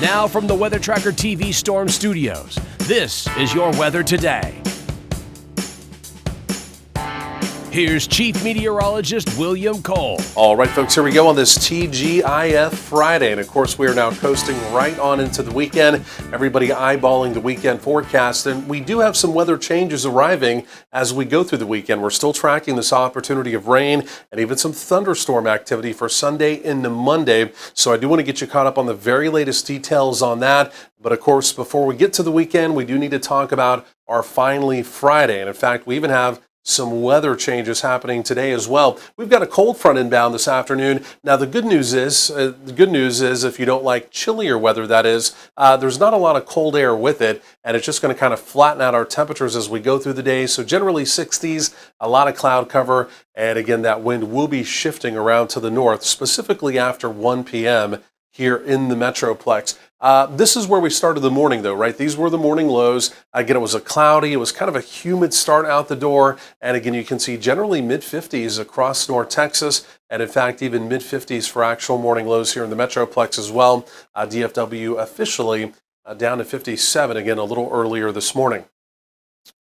Now from the Weather Tracker TV Storm Studios, this is your weather today. Here's Chief Meteorologist William Cole. All right, folks, here we go on this TGIF Friday. And of course, we are now coasting right on into the weekend. Everybody eyeballing the weekend forecast. And we do have some weather changes arriving as we go through the weekend. We're still tracking this opportunity of rain and even some thunderstorm activity for Sunday into Monday. So I do want to get you caught up on the very latest details on that. But of course, before we get to the weekend, we do need to talk about our Finally Friday. And in fact, we even have some weather changes happening today as well. We've got a cold front inbound this afternoon. Now, the good news is if you don't like chillier weather, that is, there's not a lot of cold air with it, and it's just going to kind of flatten out our temperatures as we go through the day. So generally 60s, a lot of cloud cover, and again, that wind will be shifting around to the north, specifically after 1 p.m. here in the Metroplex. This is where we started the morning, though, right? These were the morning lows. Again, it was it was kind of a humid start out the door. And again, you can see generally mid-50s across North Texas. And in fact, even mid-50s for actual morning lows here in the Metroplex as well. DFW officially down to 57, again, a little earlier this morning.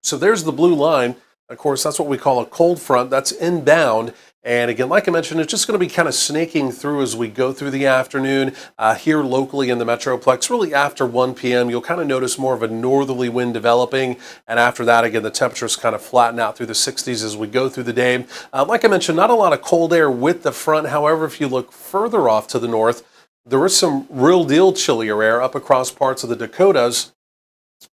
So there's the blue line. Of course, that's what we call a cold front. That's inbound. And again, like I mentioned, it's just going to be kind of snaking through as we go through the afternoon. Here locally in the Metroplex, really after 1 p.m., you'll kind of notice more of a northerly wind developing. And after that, again, the temperatures kind of flatten out through the 60s as we go through the day. Like I mentioned, not a lot of cold air with the front. However, if you look further off to the north, there is some real deal chillier air up across parts of the Dakotas.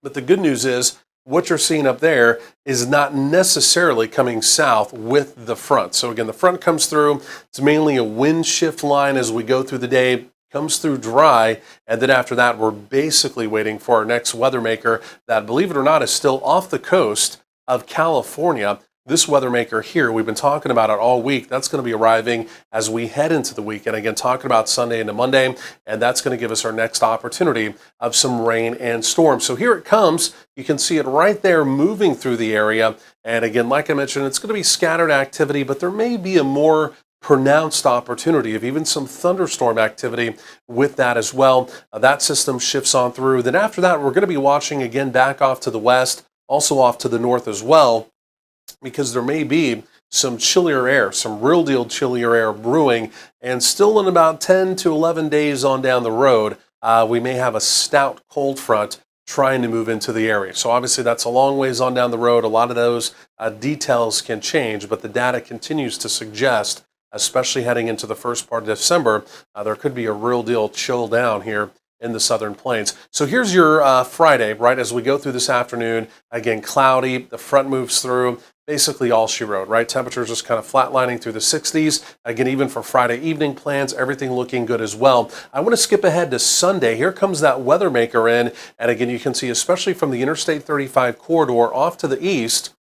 But the good news is, what you're seeing up there is not necessarily coming south with the front. So again, the front comes through. It's mainly a wind shift line as we go through the day, comes through dry, and then after that, we're basically waiting for our next weather maker that, believe it or not, is still off the coast of California. This weather maker here, we've been talking about it all week. That's going to be arriving as we head into the weekend. Again, talking about Sunday into Monday, and that's going to give us our next opportunity of some rain and storms. So here it comes. You can see it right there moving through the area. And again, like I mentioned, it's going to be scattered activity, but there may be a more pronounced opportunity of even some thunderstorm activity with that as well. That system shifts on through. Then after that, we're going to be watching again back off to the west, also off to the north as well, because there may be some chillier air, some real deal chillier air brewing, and still in about 10 to 11 days on down the road, we may have a stout cold front trying to move into the area. So obviously that's a long ways on down the road. A lot of those details can change, but the data continues to suggest, especially heading into the first part of December, there could be a real deal chill down here in the southern plains. So here's your Friday, right, as we go through this afternoon. Again, cloudy, the front moves through, basically all she wrote, right? Temperatures just kind of flatlining through the 60s. Again, even for Friday evening plans, everything looking good as well. I want to skip ahead to Sunday. Here comes that weather maker in. And again, you can see, especially from the Interstate 35 corridor off to the east,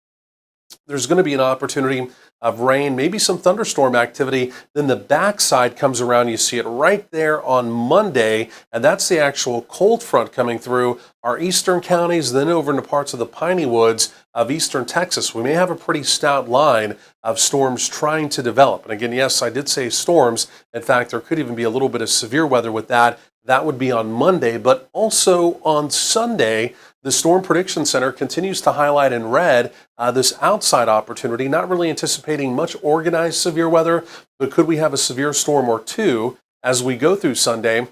there's going to be an opportunity of rain, maybe some thunderstorm activity. Then the backside comes around. You see it right there on Monday, and that's the actual cold front coming through our eastern counties, then over into parts of the piney woods of eastern Texas. We may have a pretty stout line of storms trying to develop. And again, yes, I did say storms. In fact, there could even be a little bit of severe weather with that. That would be on Monday, but also on Sunday, the Storm Prediction Center continues to highlight in red this outside opportunity, not really anticipating much organized severe weather, but could we have a severe storm or two as we go through Sunday?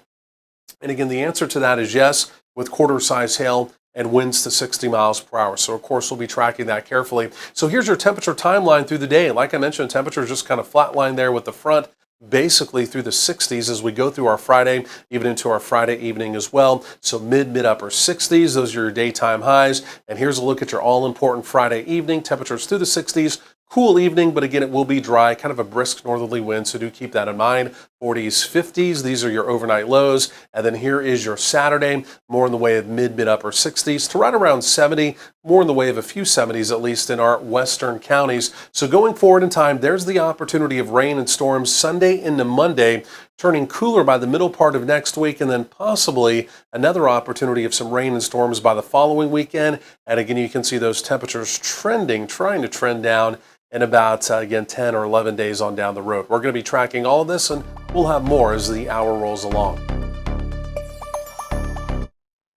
And again, the answer to that is yes, with quarter-size hail and winds to 60 miles per hour. So, of course, we'll be tracking that carefully. So here's your temperature timeline through the day. Like I mentioned, temperatures just kind of flatline there with the front, basically through the 60s as we go through our Friday, even into our Friday evening as well. So mid-upper 60s, those are your daytime highs. And here's a look at your all-important Friday evening. Temperatures through the 60s, cool evening, but again, it will be dry, kind of a brisk northerly wind, so do keep that in mind. 40s, 50s, these are your overnight lows. And then here is your Saturday, more in the way of mid-upper 60s to right around 70, more in the way of a few 70s, at least in our western counties. So going forward in time, there's the opportunity of rain and storms Sunday into Monday, turning cooler by the middle part of next week, and then possibly another opportunity of some rain and storms by the following weekend. And again, you can see those temperatures trending, trying to trend down in about, again, 10 or 11 days on down the road. We're going to be tracking all of this, and we'll have more as the hour rolls along.